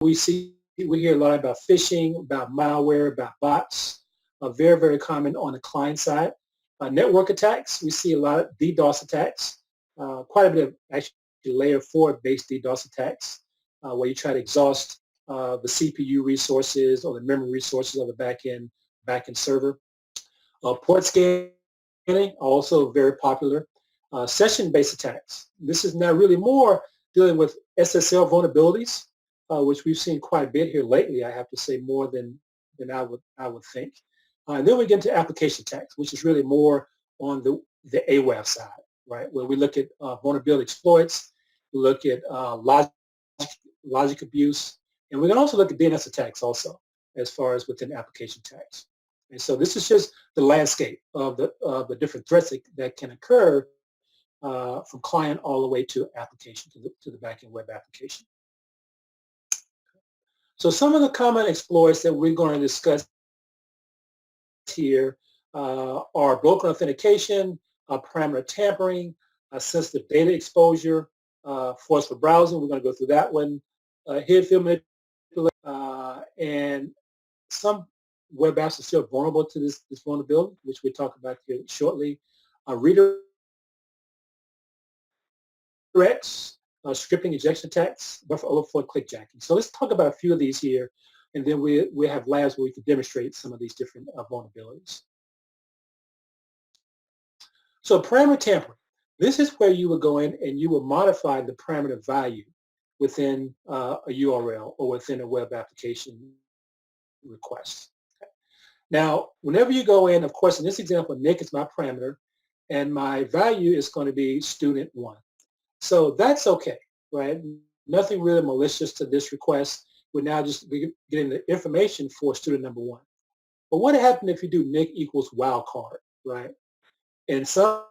we hear a lot about phishing, about malware, about bots, very, very common on the client side. Network attacks, we see a lot of DDoS attacks, quite a bit of actually layer 4 based DDoS attacks, where you try to exhaust the CPU resources or the memory resources of the back-end server. Port scanning, also very popular. Session-based attacks. This is now really more dealing with SSL vulnerabilities, which we've seen quite a bit here lately, I have to say, more than I would think. And then we get into application attacks, which is really more on the AWAF side, right, where we look at vulnerability exploits, we look at logic abuse, and we can also look at DNS attacks also, as far as within application attacks. And so this is just the landscape of the different threats that can occur from client all the way to application, to the backend web application. So some of the common exploits that we're going to discuss here are broken authentication, parameter tampering, sensitive data exposure, forceful browsing. We're going to go through that one. Hid field manipulation, and some web apps are still vulnerable to this vulnerability, which we'll talk about here shortly. Redirects, scripting injection attacks, buffer overflow, clickjacking. So let's talk about a few of these here, and then we have labs where we can demonstrate some of these different vulnerabilities. So parameter tampering. This is where you would go in and you will modify the parameter value within a URL or within a web application request. Okay. Now, whenever you go in, of course, in this example, Nick is my parameter, and my value is going to be student 1. So that's okay, right? Nothing really malicious to this request. We're now just getting the information for student number 1. But what happens if you do Nick equals wildcard, right? In some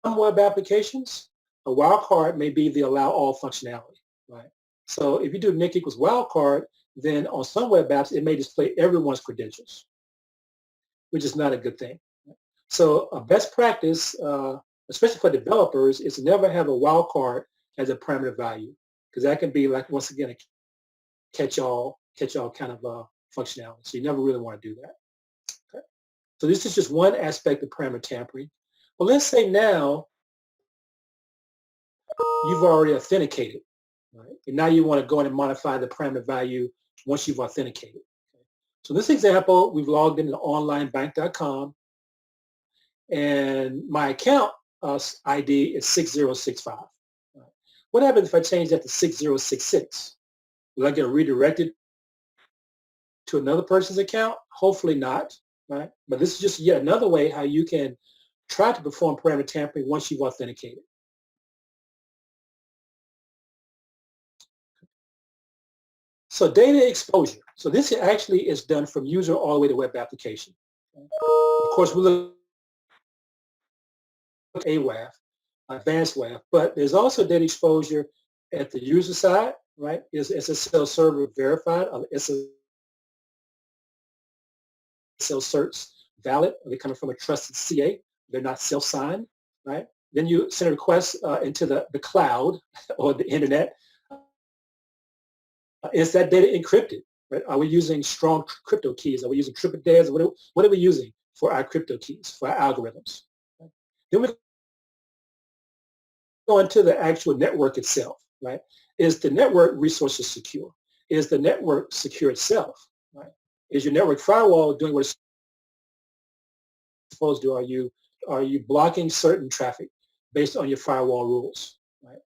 web applications, a wildcard may be the allow all functionality, right? So if you do Nick equals wildcard, then on some web apps, it may display everyone's credentials, which is not a good thing. So a best practice, especially for developers, is to never have a wildcard as a parameter value, because that can be like, once again, a catch-all kind of functionality. So you never really want to do that. Okay. So this is just one aspect of parameter tampering. Well, let's say now you've already authenticated, right? And now you want to go in and modify the parameter value once you've authenticated. Okay. So in this example, we've logged into onlinebank.com, and my account ID is 6065. Right. What happens if I change that to 6066? Will I get redirected to another person's account? Hopefully not, right? But this is just yet another way how you can try to perform parameter tampering once you've authenticated. So data exposure. So this actually is done from user all the way to web application. Okay. Of course, we look at AWAF, advanced WAF, but there's also data exposure at the user side, right? Is SSL server verified? Or SSL certs valid? Are they coming from a trusted CA? They're not self-signed, right? Then you send a request into the cloud or the internet. Is that data encrypted? Right? Are we using strong crypto keys? Are we using triple dares? What are we using for our crypto keys, for our algorithms? Right? Then we go into the actual network itself, right? Is the network resources secure? Is the network secure itself, right? Is your network firewall doing what it's supposed to do? Are you blocking certain traffic based on your firewall rules, right?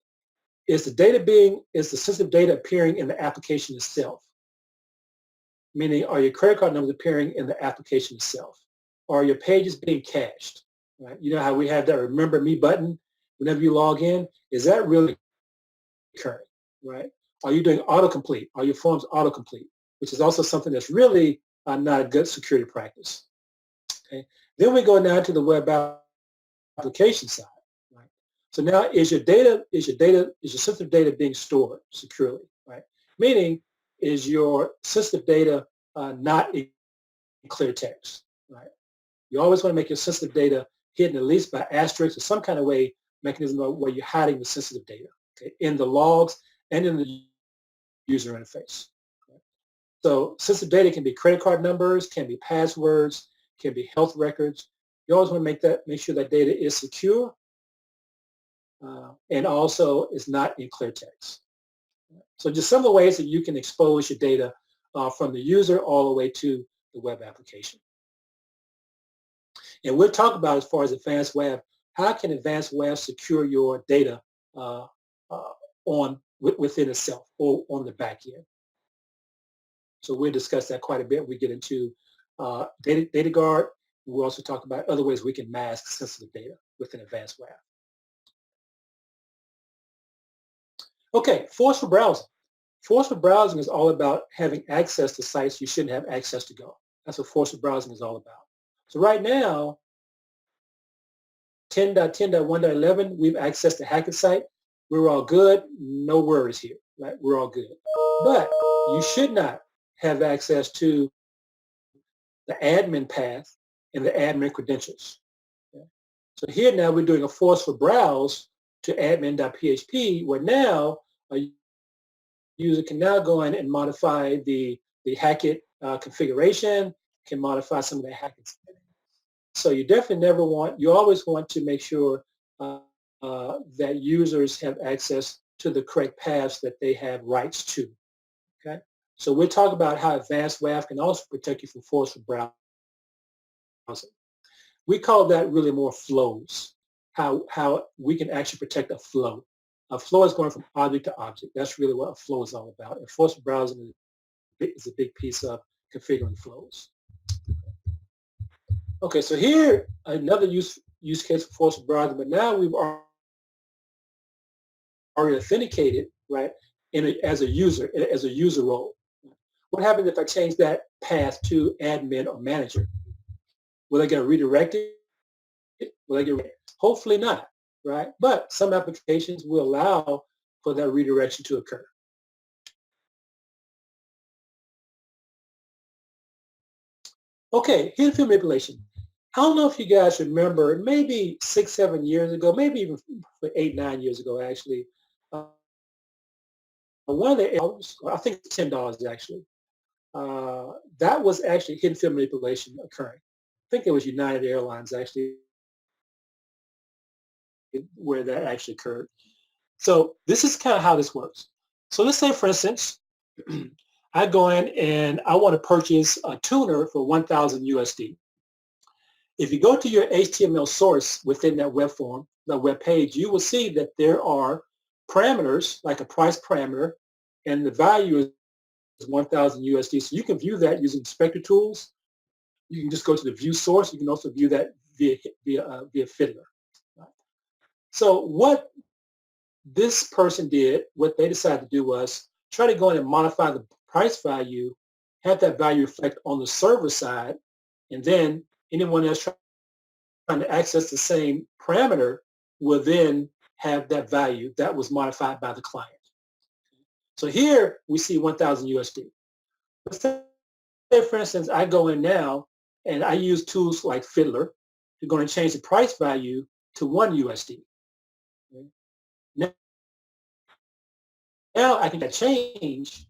Is the sensitive data appearing in the application itself? Meaning, are your credit card numbers appearing in the application itself? Or are your pages being cached, right? You know how we have that remember me button whenever you log in? Is that really occurring, right? Are you doing autocomplete? Are your forms autocomplete? Which is also something that's really not a good security practice. Okay. Then we go now to the web application side, right? So now is your sensitive data being stored securely, right? Meaning, is your sensitive data not in clear text, right? You always want to make your sensitive data hidden at least by asterisk or some kind of mechanism where you're hiding the sensitive data, okay, in the logs and in the user interface. So sensitive data can be credit card numbers, can be passwords, can be health records. You always want to make sure that data is secure and also is not in clear text. So just some of the ways that you can expose your data from the user all the way to the web application. And we'll talk about, as far as advanced web, how can advanced web secure your data uh, within itself or on the back end. So we'll discuss that quite a bit. We get into data guard. We'll also talk about other ways we can mask sensitive data within advanced web. Okay, forceful browsing. Forceful browsing is all about having access to sites you shouldn't have access to go. That's what forceful browsing is all about. So right now, 10.10.1.11, we've accessed the hacker site. We're all good. No worries here, right? We're all good. But you should not have access to the admin path and the admin credentials. Okay? So here now we're doing a forceful browse to admin.php, where now a user can now go in and modify the Hackett configuration, can modify some of the Hackett settings. So you definitely you always want to make sure that users have access to the correct paths that they have rights to. Okay, so we'll talk about how advanced WAF can also protect you from forceful browsing. We call that really more flows, how we can actually protect a flow. A flow is going from object to object. That's really what a flow is all about. And forceful browsing is a big piece of configuring flows. Okay, so here another use case for forceful browsing, but now we've already authenticated, right, as a user role. What happens if I change that path to admin or manager? Will I get redirected? Will I get redirected? Hopefully not, right? But some applications will allow for that redirection to occur. Okay, hidden field manipulation. I don't know if you guys remember, maybe 6, 7 years ago, maybe even 8, 9 years ago, actually, one of the, I think it's $10 actually, that was actually hidden field manipulation occurring. I think it was United Airlines actually where that actually occurred. So this is kind of how this works. So let's say, for instance, I go in and I want to purchase a tuner for 1,000 USD. If you go to your HTML source within that web form, that web page, you will see that there are parameters, like a price parameter, and the value is 1,000 USD. So you can view that using inspector tools. You can just go to the view source. You can also view that via Fiddler. So what this person did, what they decided to do was try to go in and modify the price value, have that value reflect on the server side, and then anyone else trying to access the same parameter will then have that value that was modified by the client. So here we see 1,000 USD. Let's say, for instance, I go in now and I use tools like Fiddler to go and change the price value to 1 USD. Now I can change,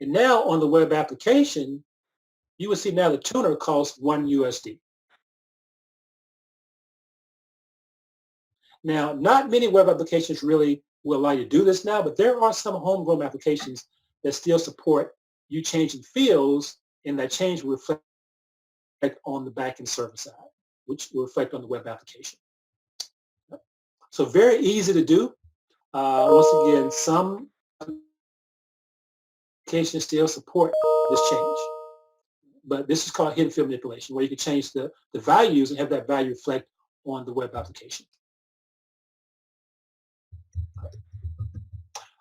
and now on the web application, you will see now the tuner costs 1 USD. Now, not many web applications really will allow you to do this now, but there are some homegrown applications that still support you changing fields, and that change will reflect on the backend server side, which will reflect on the web application. So very easy to do. Once again, some applications still support this change. But this is called hidden field manipulation, where you can change the values and have that value reflect on the web application.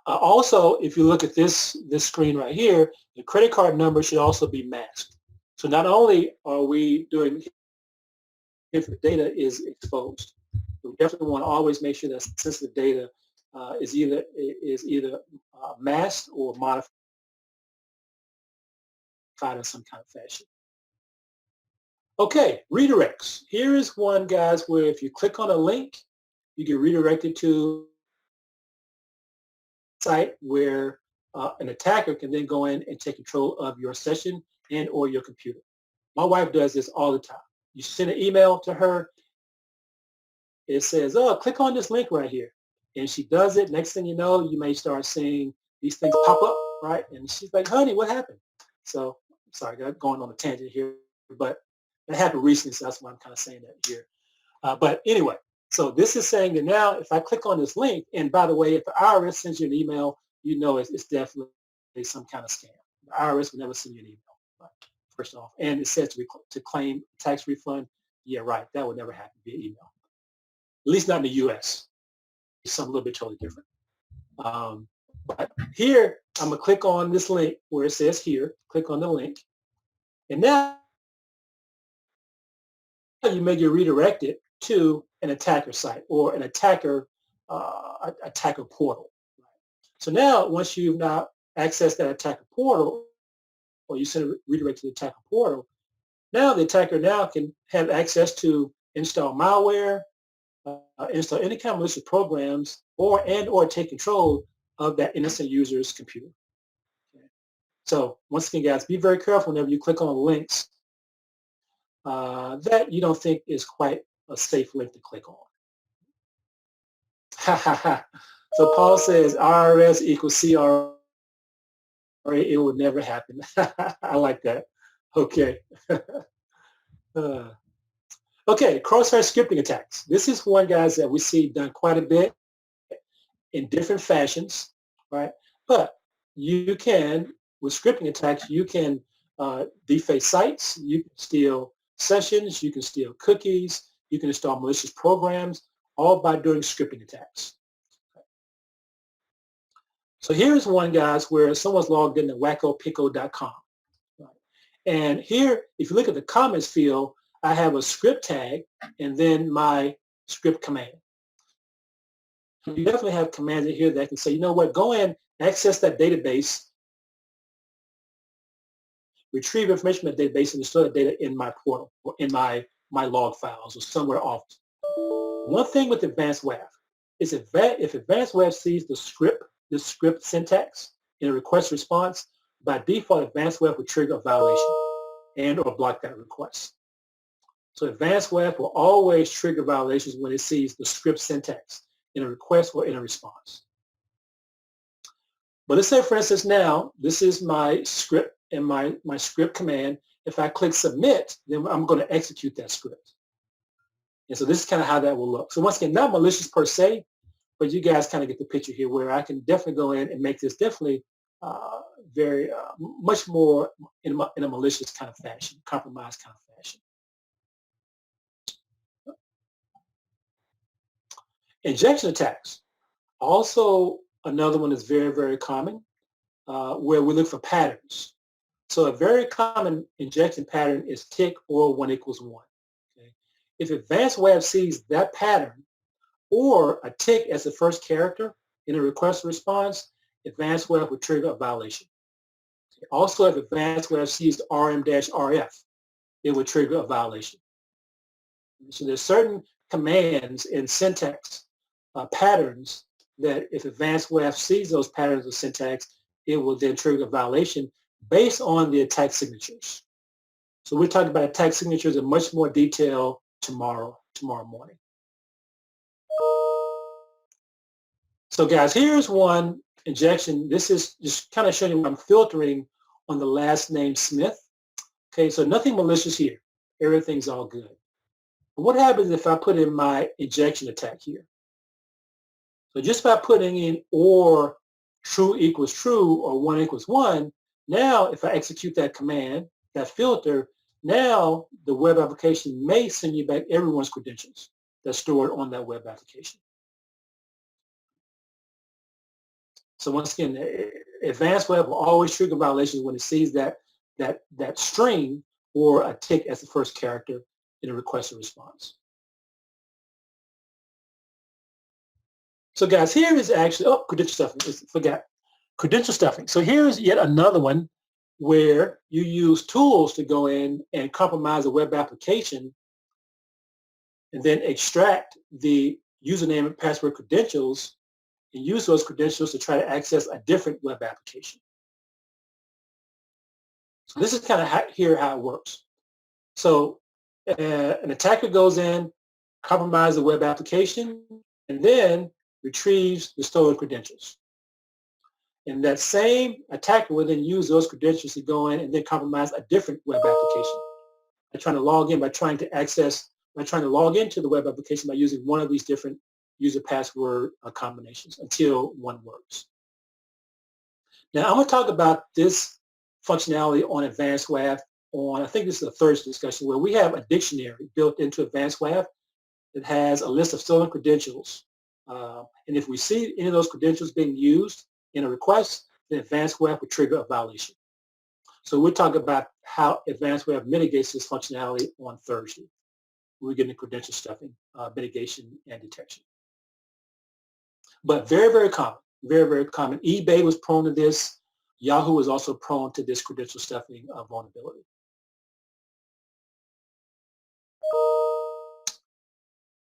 Also, if you look at this screen right here, the credit card number should also be masked. So not only are we doing if the data is exposed, we definitely want to always make sure that sensitive data is either masked or modified in some kind of fashion. Okay, redirects. Here is one, guys, where if you click on a link, you get redirected to a site where an attacker can then go in and take control of your session and or your computer. My wife does this all the time. You send an email to her, it says, oh, click on this link right here. And she does it. Next thing you know, you may start seeing these things pop up, right? And she's like, honey, what happened? So, sorry, I'm going on a tangent here, but it happened recently, so that's why I'm kind of saying that here. But anyway, so this is saying that now if I click on this link, and by the way, if the IRS sends you an email, you know it's definitely some kind of scam. The IRS will never send you an email, first off. And it says to claim tax refund. Yeah, right. That would never happen via email. At least not in the U.S. It's something a little bit totally different. But here, I'm going to click on this link where it says here, click on the link. And now you may get redirected to an attacker site or an attacker portal. So now, once you've now accessed that attacker portal, or you send a redirect to the attacker portal, now the attacker now can have access to install malware, install any kind of malicious programs, or take control of that innocent user's computer. Okay. So once again, guys, be very careful whenever you click on links that you don't think is quite a safe link to click on. So Paul says IRS equals CRA. It would never happen. I like that. Okay. Okay, crossfire scripting attacks. This is one, guys, that we see done quite a bit in different fashions, right? But you can, with scripting attacks, you can deface sites, you can steal sessions, you can steal cookies, you can install malicious programs, all by doing scripting attacks. So here's one, guys, where someone's logged in to wackopico.com. Right? And here, if you look at the comments field, I have a script tag and then my script command. You definitely have commands in here that can say, you know what, go in, access that database, retrieve information from that database, and store that data in my portal or in my log files or somewhere off. One thing with Advanced WAF is if Advanced WAF sees the script syntax in a request response, by default, Advanced WAF will trigger a violation and or block that request. So Advanced WAF will always trigger violations when it sees the script syntax in a request or in a response. But let's say, for instance, now this is my script and my script command. If I click submit, then I'm going to execute that script. And so this is kind of how that will look. So once again, not malicious per se, but you guys kind of get the picture here where I can definitely go in and make this definitely very much more in a malicious kind of fashion, compromised kind of fashion. Injection attacks, also another one is very, very common, where we look for patterns. So a very common injection pattern is tick or 1 equals 1. Okay? If Advanced WAF sees that pattern or a tick as the first character in a request response, Advanced WAF will trigger a violation. Okay? Also, if Advanced WAF sees RM-RF, it will trigger a violation. So there's certain commands in syntax patterns that if Advanced WAF sees those patterns of syntax, it will then trigger a violation based on the attack signatures. So we're talking about attack signatures in much more detail tomorrow morning. So guys, here's one injection. This is just kind of showing you what I'm filtering on the last name Smith. Okay, so nothing malicious here. Everything's all good. But what happens if I put in my injection attack here? So just by putting in or true equals true or 1 equals 1, now if I execute that command, that filter, now the web application may send you back everyone's credentials that's stored on that web application. So once again, Advanced WAF will always trigger violations when it sees that string or a tick as the first character in a request or response. So guys, here is actually, credential stuffing, forgot. Credential stuffing. So here's yet another one where you use tools to go in and compromise a web application and then extract the username and password credentials and use those credentials to try to access a different web application. So this is kind of how it works. So an attacker goes in, compromises the web application, and then retrieves the stolen credentials. And that same attacker will then use those credentials to go in and then compromise a different web application by trying to log in, by trying to log into the web application by using one of these different user password combinations until one works. Now I'm going to talk about this functionality on Advanced WAF I think this is the third discussion, where we have a dictionary built into Advanced WAF that has a list of stolen credentials. And if we see any of those credentials being used in a request, then Advanced WAF would trigger a violation. So we'll talk about how Advanced WAF mitigates this functionality on Thursday. We're getting the credential stuffing, mitigation, and detection. But very, very common, very, very common. eBay was prone to this. Yahoo was also prone to this credential stuffing vulnerability.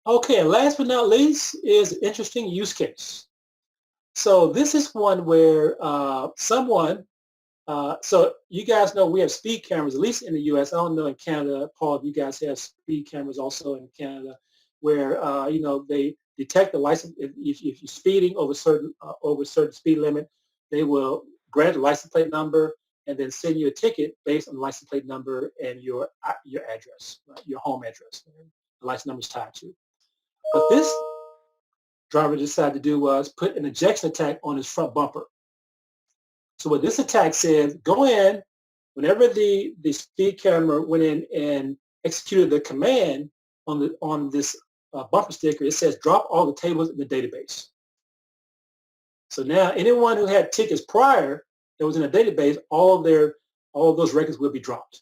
Okay, and last but not least is an interesting use case. So this is one where so you guys know we have speed cameras, at least in the U.S. I don't know in Canada, Paul, if you guys have speed cameras also in Canada, where they detect the license. If you're speeding over certain speed limit, they will grant a license plate number and then send you a ticket based on the license plate number and your address, right, your home address, the license number is tied to. What this driver decided to do was put an ejection attack on his front bumper. So what this attack says, go in, whenever the speed camera went in and executed the command on this bumper sticker, it says drop all the tables in the database. So now anyone who had tickets prior that was in a database, all of those records will be dropped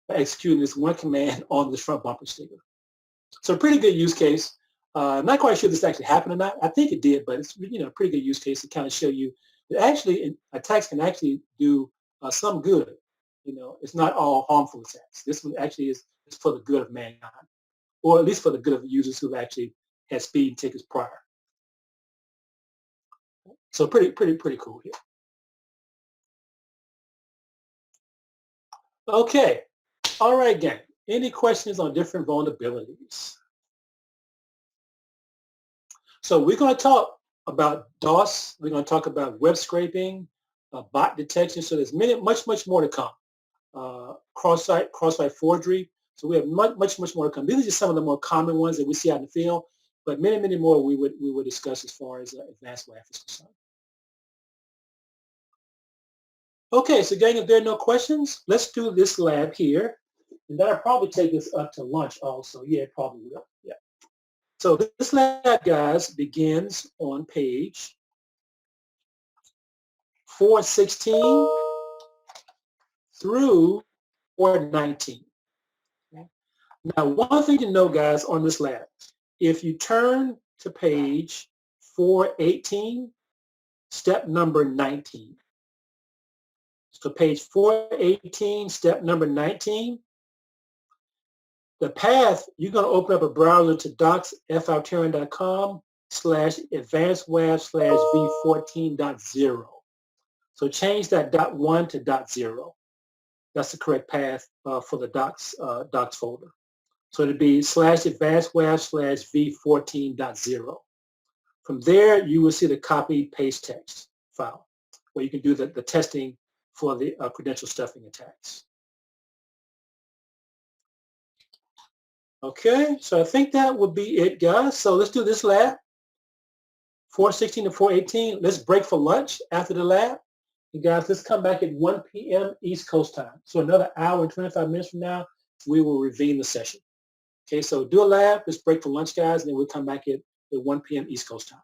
by executing this one command on this front bumper sticker. So a pretty good use case. I'm not quite sure if this actually happened or not. I think it did, but it's a pretty good use case to kind of show you that actually attacks can actually do some good. It's not all harmful attacks. This one actually is for the good of mankind, or at least for the good of the users who've actually had speeding tickets prior. So pretty cool here. Okay, all right, gang. Any questions on different vulnerabilities? So we're going to talk about DOS. We're going to talk about web scraping, bot detection. So there's much more to come. Cross-site forgery. So we have much more to come. These are just some of the more common ones that we see out in the field, but many more we would discuss as far as Advanced WAF is concerned. Okay, so gang, if there are no questions, let's do this lab here, and that'll probably take us up to lunch also. Yeah, it probably will. Yeah. So this lab, guys, begins on page 416 through 419. Okay. Now, one thing to know, guys, on this lab, if you turn to page 418, step number 19. So page 418, step number 19. The path, you're going to open up a browser to docs.faltarian.com/advancedwaf/v14.0. So change that .1 to .0. That's the correct path for the docs folder. So it'd be /advancedwaf/v14.0. From there, you will see the copy paste text file where you can do the testing for the credential stuffing attacks. Okay, so I think that would be it, guys. So let's do this lab, 416 to 418. Let's break for lunch after the lab. You guys, let's come back at 1 p.m. East Coast time. So another hour and 25 minutes from now, we will resume the session. Okay, so do a lab. Let's break for lunch, guys, and then we'll come back at 1 p.m. East Coast time.